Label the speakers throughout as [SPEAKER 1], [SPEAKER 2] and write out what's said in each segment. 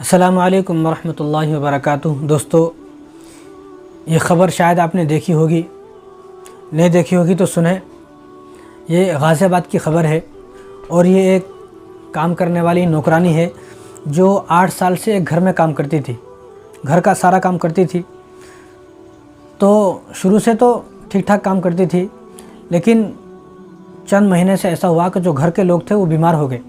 [SPEAKER 1] السلام علیکم ورحمۃ اللہ وبرکاتہ۔ دوستو، یہ خبر شاید آپ نے دیکھی ہوگی، نہیں دیکھی ہوگی تو سنیں۔ یہ غازی آباد کی خبر ہے اور یہ ایک کام کرنے والی نوکرانی ہے جو 8 سال سے ایک گھر میں کام کرتی تھی، گھر کا سارا کام کرتی تھی۔ تو شروع سے تو ٹھیک ٹھاک کام کرتی تھی، لیکن چند مہینے سے ایسا ہوا کہ جو گھر کے لوگ تھے وہ بیمار ہو گئے،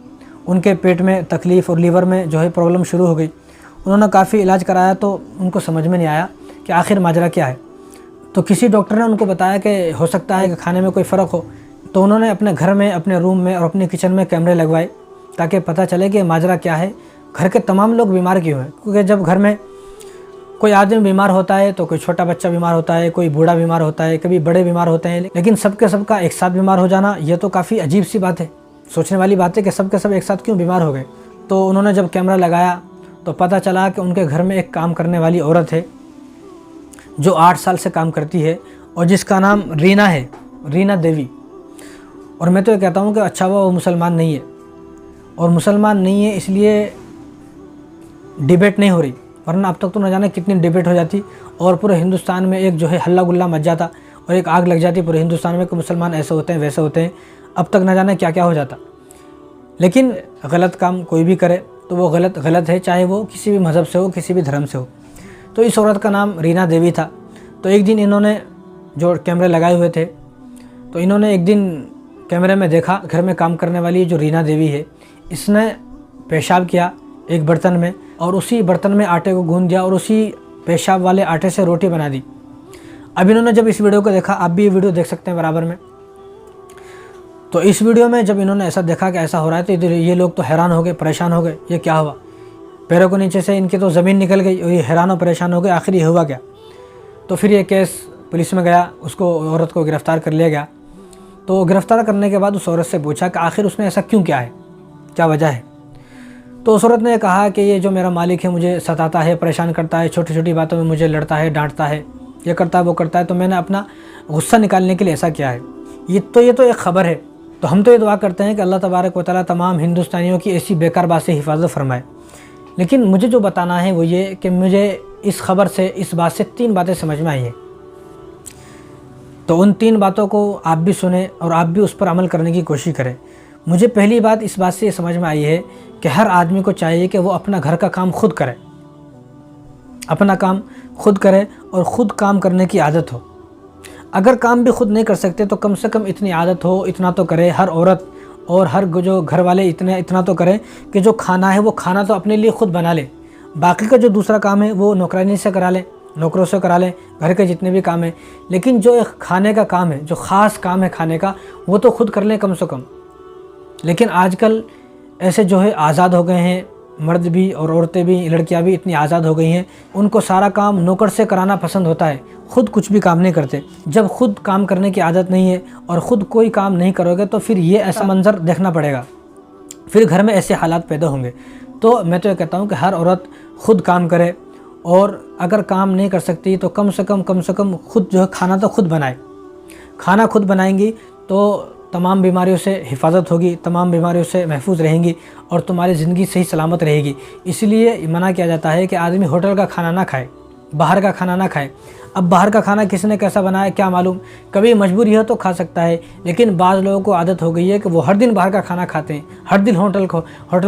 [SPEAKER 1] ان کے پیٹ میں تکلیف اور لیور میں پرابلم شروع ہو گئی۔ انہوں نے کافی علاج کرایا تو ان کو سمجھ میں نہیں آیا کہ آخر ماجرا کیا ہے۔ تو کسی ڈاکٹر نے ان کو بتایا کہ ہو سکتا ہے کہ کھانے میں کوئی فرق ہو، تو انہوں نے اپنے گھر میں، اپنے روم میں اور اپنے کچن میں کیمرے لگوائے تاکہ پتہ چلے کہ ماجرا کیا ہے، گھر کے تمام لوگ بیمار کیوں ہیں۔ کیونکہ جب گھر میں کوئی آدمی بیمار ہوتا ہے تو کوئی چھوٹا بچہ بیمار ہوتا ہے، کوئی بوڑھا بیمار ہوتا ہے، کبھی بڑے بیمار ہوتے ہیں، لیکن سب کا ایک ساتھ بیمار ہو جانا یہ تو کافی عجیب سی بات ہے، سوچنے والی بات ہے کہ سب کے سب ایک ساتھ کیوں بیمار ہو گئے۔ تو انہوں نے جب کیمرہ لگایا تو پتہ چلا کہ ان کے گھر میں ایک کام کرنے والی عورت ہے جو 8 سال سے کام کرتی ہے اور جس کا نام رینا ہے، رینا دیوی۔ اور میں تو یہ کہتا ہوں کہ اچھا وہ مسلمان نہیں ہے، اور مسلمان نہیں ہے اس لیے ڈیبیٹ نہیں ہو رہی، ورنہ اب تک تو نہ جانے کتنی ڈیبیٹ ہو جاتی اور پورے ہندوستان میں ایک ہلہ گلہ مچ جاتا اور ایک آگ لگ جاتی پورے ہندوستان میں کہ مسلمان ایسے ہوتے ہیں ویسے ہوتے ہیں، اب تک نہ جانے کیا کیا ہو جاتا۔ لیکن غلط کام کوئی بھی کرے تو وہ غلط ہے، چاہے وہ کسی بھی مذہب سے ہو، کسی بھی دھرم سے ہو۔ تو اس عورت کا نام رینا دیوی تھا۔ تو ایک دن انہوں نے جو کیمرے لگائے ہوئے تھے، تو انہوں نے ایک دن کیمرے میں دیکھا گھر میں کام کرنے والی جو رینا دیوی ہے، اس نے پیشاب کیا ایک برتن میں، اور اسی برتن میں آٹے کو گوندھ دیا اور اسی پیشاب والے آٹے سے روٹی بنا دی۔ اب انہوں نے جب اس ویڈیو کو دیکھا، آپ بھی یہ ویڈیو دیکھ سکتے ہیں برابر میں، تو اس ویڈیو میں جب انہوں نے ایسا دیکھا کہ ایسا ہو رہا ہے تو یہ لوگ تو حیران ہو گئے، پریشان ہو گئے، یہ کیا ہوا؟ پیروں کو نیچے سے ان کی تو زمین نکل گئی اور یہ حیران و پریشان ہو گئے، آخر یہ ہوا کیا؟ تو پھر یہ کیس پولیس میں گیا، اس کو عورت کو گرفتار کر لیا گیا۔ تو گرفتار کرنے کے بعد اس عورت سے پوچھا کہ آخر اس نے ایسا کیوں کیا ہے، کیا وجہ ہے؟ تو اس عورت نے کہا کہ یہ جو میرا مالک ہے مجھے ستاتا ہے، پریشان کرتا ہے، چھوٹی چھوٹی باتوں میں مجھے لڑتا ہے، ڈانٹتا ہے، یہ کرتا ہے وہ کرتا ہے، تو میں نے اپنا غصہ نکالنے کے لیے ایسا کیا ہے۔ یہ تو ایک خبر ہے۔ تو ہم تو یہ دعا کرتے ہیں کہ اللہ تبارک و تعالیٰ تمام ہندوستانیوں کی ایسی بیکار بات سے حفاظت فرمائے۔ لیکن مجھے جو بتانا ہے وہ یہ کہ مجھے اس خبر سے، اس بات سے 3 باتیں سمجھ میں آئی ہیں۔ تو ان 3 باتوں کو آپ بھی سنیں اور آپ بھی اس پر عمل کرنے کی کوشش کریں۔ مجھے پہلی بات اس بات سے یہ سمجھ میں آئی ہے کہ ہر آدمی کو چاہیے کہ وہ اپنا گھر کا کام خود کرے، اپنا کام خود کرے اور خود کام کرنے کی عادت ہو۔ اگر کام بھی خود نہیں کر سکتے تو کم سے کم اتنی عادت ہو، اتنا تو کرے، ہر عورت اور ہر جو گھر والے اتنا تو کریں کہ جو کھانا ہے وہ کھانا تو اپنے لیے خود بنا لے، باقی کا جو دوسرا کام ہے وہ نوکرانی سے کرا لے، نوکروں سے کرا لیں، گھر کے جتنے بھی کام ہیں، لیکن جو ایک کھانے کا کام ہے، جو خاص کام ہے کھانے کا، وہ تو خود کر لیں کم سے کم۔ لیکن آج کل ایسے آزاد ہو گئے ہیں، مرد بھی اور عورتیں بھی، لڑکیاں بھی اتنی آزاد ہو گئی ہیں، ان کو سارا کام نوکر سے کرانا پسند ہوتا ہے، خود کچھ بھی کام نہیں کرتے۔ جب خود کام کرنے کی عادت نہیں ہے اور خود کوئی کام نہیں کرو گے تو پھر یہ ایسا منظر دیکھنا پڑے گا، پھر گھر میں ایسے حالات پیدا ہوں گے۔ تو میں تو یہ کہتا ہوں کہ ہر عورت خود کام کرے، اور اگر کام نہیں کر سکتی تو کم سے کم خود کھانا تو خود بنائے۔ کھانا خود بنائیں گی تو تمام بیماریوں سے حفاظت ہوگی، تمام بیماریوں سے محفوظ رہیں گی اور تمہاری زندگی صحیح سلامت رہے گی۔ اس لیے منع کیا جاتا ہے کہ آدمی ہوٹل کا کھانا نہ کھائے، باہر کا کھانا نہ کھائے۔ اب باہر کا کھانا کس نے کیسا بنایا کیا معلوم، کبھی مجبوری ہے تو کھا سکتا ہے، لیکن بعض لوگوں کو عادت ہو گئی ہے کہ وہ ہر دن باہر کا کھانا کھاتے ہیں، ہر دن ہوٹل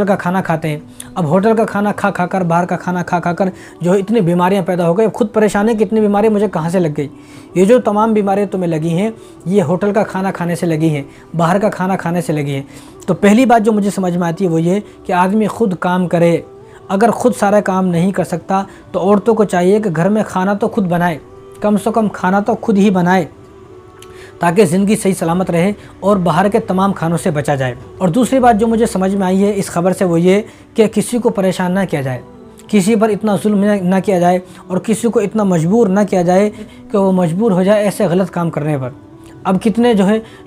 [SPEAKER 1] کا کھانا کھاتے ہیں۔ اب ہوٹل کا کھانا کھا کر، باہر کا کھانا کھا کر اتنی بیماریاں پیدا ہو گئی، خود پریشان ہے کہ اتنی بیماریاں مجھے کہاں سے لگ گئی۔ یہ جو تمام بیماریاں تمہیں لگی ہیں یہ ہوٹل کا کھانا کھانے سے لگی ہیں، باہر کا کھانا کھانے سے لگی ہیں۔ تو پہلی بات جو مجھے سمجھ میں آتی ہے وہ یہ کہ آدمی خود کام کرے۔ اگر خود سارا کام نہیں کر سکتا تو عورتوں کو چاہیے کہ گھر میں کھانا تو خود بنائے، کم سے کم کھانا تو خود ہی بنائے تاکہ زندگی صحیح سلامت رہے اور باہر کے تمام کھانوں سے بچا جائے۔ اور دوسری بات جو مجھے سمجھ میں آئی ہے اس خبر سے وہ یہ کہ کسی کو پریشان نہ کیا جائے، کسی پر اتنا ظلم نہ کیا جائے اور کسی کو اتنا مجبور نہ کیا جائے کہ وہ مجبور ہو جائے ایسے غلط کام کرنے پر۔ اب کتنے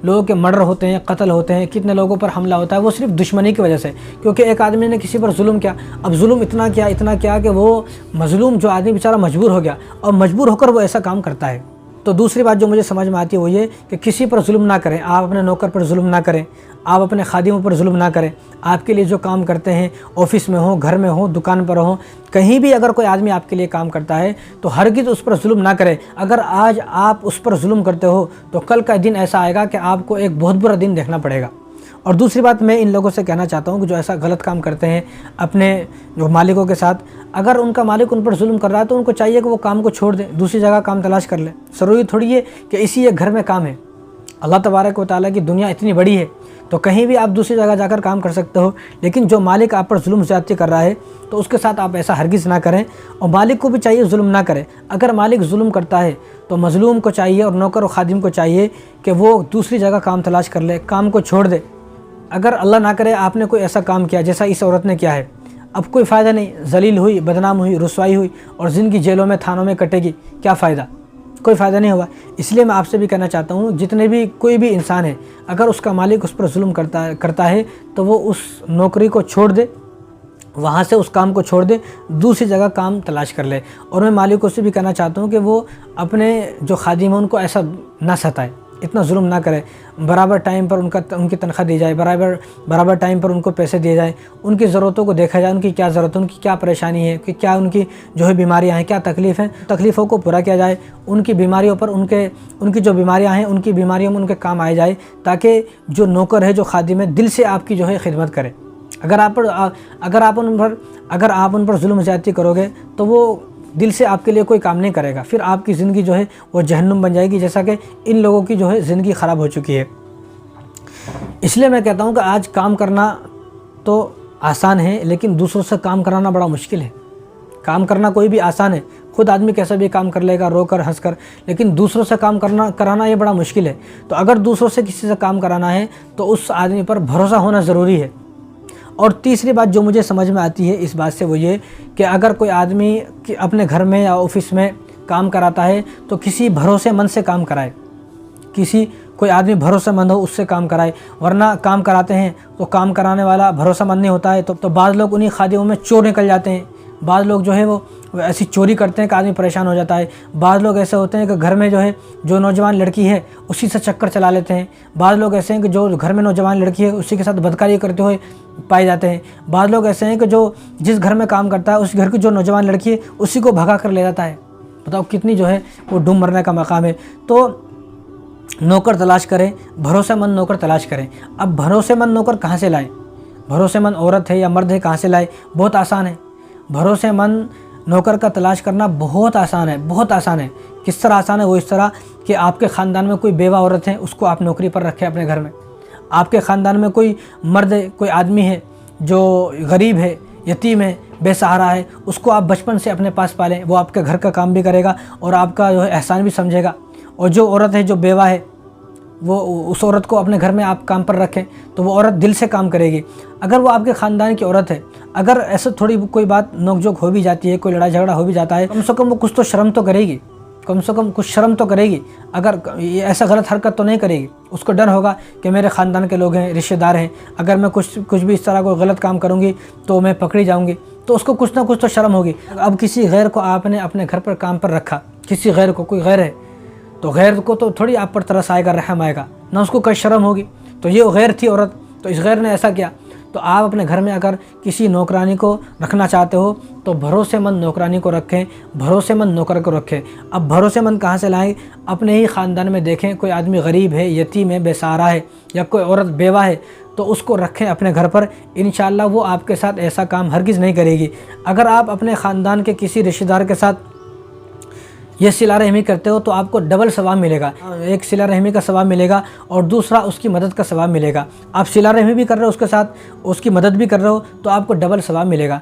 [SPEAKER 1] لوگوں کے مرڈر ہوتے ہیں، قتل ہوتے ہیں، کتنے لوگوں پر حملہ ہوتا ہے، وہ صرف دشمنی کی وجہ سے، کیونکہ ایک آدمی نے کسی پر ظلم کیا۔ اب ظلم اتنا کیا کہ وہ مظلوم جو آدمی بیچارہ مجبور ہو گیا اور مجبور ہو کر وہ ایسا کام کرتا ہے۔ تو دوسری بات جو مجھے سمجھ میں آتی ہے وہ یہ کہ کسی پر ظلم نہ کریں، آپ اپنے نوکر پر ظلم نہ کریں، آپ اپنے خادموں پر ظلم نہ کریں۔ آپ کے لیے جو کام کرتے ہیں، آفس میں ہوں، گھر میں ہوں، دکان پر ہوں، کہیں بھی اگر کوئی آدمی آپ کے لیے کام کرتا ہے تو ہرگز اس پر ظلم نہ کریں۔ اگر آج آپ اس پر ظلم کرتے ہو تو کل کا دن ایسا آئے گا کہ آپ کو ایک بہت برا دن دیکھنا پڑے گا۔ اور دوسری بات میں ان لوگوں سے کہنا چاہتا ہوں کہ جو ایسا غلط کام کرتے ہیں اپنے جو مالکوں کے ساتھ، اگر ان کا مالک ان پر ظلم کر رہا ہے تو ان کو چاہیے کہ وہ کام کو چھوڑ دیں، دوسری جگہ کام تلاش کر لیں۔ ضروری تھوڑی ہے کہ اسی ایک گھر میں کام ہے۔ اللہ تبارک و تعالیٰ کی دنیا اتنی بڑی ہے تو کہیں بھی آپ دوسری جگہ جا کر کام کر سکتے ہو، لیکن جو مالک آپ پر ظلم زیادتی کر رہا ہے تو اس کے ساتھ آپ ایسا ہرگز نہ کریں، اور مالک کو بھی چاہیے ظلم نہ کرے۔ اگر مالک ظلم کرتا ہے تو مظلوم کو چاہیے اور نوکر و خادم کو چاہیے کہ وہ دوسری جگہ کام تلاش کر لے، کام کو چھوڑ دے۔ اگر اللہ نہ کرے آپ نے کوئی ایسا کام کیا جیسا اس عورت نے کیا ہے، اب کوئی فائدہ نہیں، ذلیل ہوئی، بدنام ہوئی، رسوائی ہوئی اور زندگی جیلوں میں تھانوں میں کٹے گی، کیا فائدہ؟ کوئی فائدہ نہیں ہوا۔ اس لیے میں آپ سے بھی کہنا چاہتا ہوں، جتنے بھی کوئی بھی انسان ہے اگر اس کا مالک اس پر ظلم کرتا ہے تو وہ اس نوکری کو چھوڑ دے، وہاں سے اس کام کو چھوڑ دے، دوسری جگہ کام تلاش کر لے۔ اور میں مالکوں سے بھی کہنا چاہتا ہوں کہ وہ اپنے جو خادم ہیں ان کو ایسا نہ ستائے، اتنا ظلم نہ کرے، برابر ٹائم پر ان کی تنخواہ دی جائے، برابر ٹائم پر ان کو پیسے دیے جائیں، ان کی ضرورتوں کو دیکھا جائے، ان کی کیا ضرورت ہے، ان کی کیا پریشانی ہے، کہ کیا ان کی جو ہے بیماریاں ہیں، کیا تکلیف ہیں، تکلیفوں کو پورا کیا جائے، ان کی بیماریوں پر ان کی جو بیماریاں ہیں ان کی بیماریوں میں ان کے کام آئے جائے، تاکہ جو نوکر ہے، جو خادم ہے، دل سے آپ کی جو ہے خدمت کرے۔ اگر آپ ان پر ظلم زیادتی کرو گے تو وہ دل سے آپ کے لیے کوئی کام نہیں کرے گا، پھر آپ کی زندگی جو ہے وہ جہنم بن جائے گی، جیسا کہ ان لوگوں کی جو ہے زندگی خراب ہو چکی ہے۔ اس لیے میں کہتا ہوں کہ آج کام کرنا تو آسان ہے، لیکن دوسروں سے کام کرانا بڑا مشکل ہے۔ کام کرنا کوئی بھی آسان ہے، خود آدمی کیسا بھی کام کر لے گا، رو کر ہنس کر، لیکن دوسروں سے کام کرانا یہ بڑا مشکل ہے۔ تو اگر دوسروں سے کسی سے کام کرانا ہے تو اس آدمی پر بھروسہ ہونا ضروری ہے۔ اور تیسری بات جو مجھے سمجھ میں آتی ہے اس بات سے وہ یہ کہ اگر کوئی آدمی اپنے گھر میں یا آفس میں کام کراتا ہے تو کسی بھروسے مند سے کام کرائے، کوئی آدمی بھروسہ مند ہو اس سے کام کرائے، ورنہ کام کراتے ہیں تو کام کرانے والا بھروسہ مند نہیں ہوتا ہے تو بعض لوگ انہی خادموں میں چور نکل جاتے ہیں، بعض لوگ جو ہے وہ ایسی چوری کرتے ہیں کہ آدمی پریشان ہو جاتا ہے، بعض لوگ ایسے ہوتے ہیں کہ گھر میں جو ہے جو نوجوان لڑکی ہے اسی سے چکر چلا لیتے ہیں، بعض لوگ ایسے ہیں کہ جو گھر میں نوجوان لڑکی ہے اسی کے ساتھ بدکاری کرتے ہوئے پائے جاتے ہیں، بعض لوگ ایسے ہیں کہ جو جس گھر میں کام کرتا ہے اس گھر کی جو نوجوان لڑکی ہے اسی کو بھگا کر لے جاتا ہے۔ بتاؤ کتنی جو ہے وہ ڈوب مرنے کا مقام ہے۔ تو نوکر تلاش کریں، بھروسہ مند نوکر تلاش کریں۔ اب بھروسہ مند نوکر کہاں سے لائیں؟ بھروسہ مند عورت ہے یا مرد ہے، کہاں سے لائیں؟ بہت آسان ہے۔ بھروسہ مند نوکر کا تلاش کرنا بہت آسان ہے، بہت آسان ہے۔ کس طرح آسان ہے؟ وہ اس طرح کہ آپ کے خاندان میں کوئی بیوہ عورت ہے اس کو آپ نوکری پر رکھیں اپنے گھر میں۔ آپ کے خاندان میں کوئی مرد ہے، کوئی آدمی ہے جو غریب ہے، یتیم ہے، بے سہارا ہے، اس کو آپ بچپن سے اپنے پاس پالیں، وہ آپ کے گھر کا کام بھی کرے گا اور آپ کا جو ہے احسان بھی سمجھے گا۔ اور جو عورت ہے جو بیوہ ہے وہ اس عورت کو اپنے گھر میں آپ کام پر رکھیں تو وہ عورت دل سے کام کرے گی۔ اگر وہ آپ کے خاندان کی عورت ہے، اگر ایسے تھوڑی کوئی بات نوک جھوک ہو بھی جاتی ہے، کوئی لڑائی جھگڑا ہو بھی جاتا ہے، کم سے کم وہ کچھ تو شرم تو کرے گی، کم سے کم کچھ شرم تو کرے گی، اگر ایسا غلط حرکت تو نہیں کرے گی۔ اس کو ڈر ہوگا کہ میرے خاندان کے لوگ ہیں، رشتہ دار ہیں، اگر میں کچھ بھی اس طرح کوئی غلط کام کروں گی تو میں پکڑی جاؤں گی، تو اس کو کچھ نہ کچھ تو شرم ہوگی۔ اب کسی غیر کو آپ نے اپنے گھر پر کام پر رکھا، کسی غیر کو، کوئی غیر ہے تو غیر کو تو تھوڑی آپ پر ترس آئے گا، رحم آئے گا، نہ اس کو کوئی شرم ہوگی۔ تو یہ غیر تھی عورت، تو اس غیر نے ایسا کیا۔ تو آپ اپنے گھر میں اگر کسی نوکرانی کو رکھنا چاہتے ہو تو بھروسے مند نوکرانی کو رکھیں، بھروسے مند نوکر کو رکھیں۔ اب بھروسے مند کہاں سے لائیں؟ اپنے ہی خاندان میں دیکھیں کوئی آدمی غریب ہے، یتیم ہے، بے سہارا ہے، یا کوئی عورت بیوہ ہے تو اس کو رکھیں اپنے گھر پر، انشاءاللہ وہ آپ کے ساتھ ایسا کام ہرگز نہیں کرے گی۔ اگر آپ اپنے خاندان کے کسی رشتہ دار کے ساتھ یہ صلہ رحمی کرتے ہو تو آپ کو ڈبل ثواب ملے گا، ایک صلہ رحمی کا ثواب ملے گا اور دوسرا اس کی مدد کا ثواب ملے گا۔ آپ صلہ رحمی بھی کر رہے ہو اس کے ساتھ، اس کی مدد بھی کر رہے ہو تو آپ کو ڈبل ثواب ملے گا۔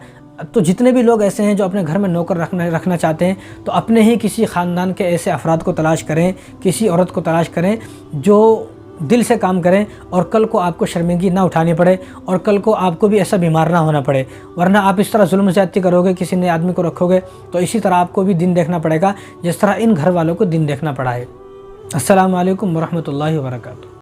[SPEAKER 1] تو جتنے بھی لوگ ایسے ہیں جو اپنے گھر میں نوکر رکھنا چاہتے ہیں تو اپنے ہی کسی خاندان کے ایسے افراد کو تلاش کریں، کسی عورت کو تلاش کریں جو دل سے کام کریں، اور کل کو آپ کو شرمندگی نہ اٹھانی پڑے، اور کل کو آپ کو بھی ایسا بیمار نہ ہونا پڑے۔ ورنہ آپ اس طرح ظلم زیادتی کرو گے، کسی نئے آدمی کو رکھو گے تو اسی طرح آپ کو بھی دن دیکھنا پڑے گا جس طرح ان گھر والوں کو دن دیکھنا پڑا ہے۔ السلام علیکم ورحمۃ اللہ وبرکاتہ۔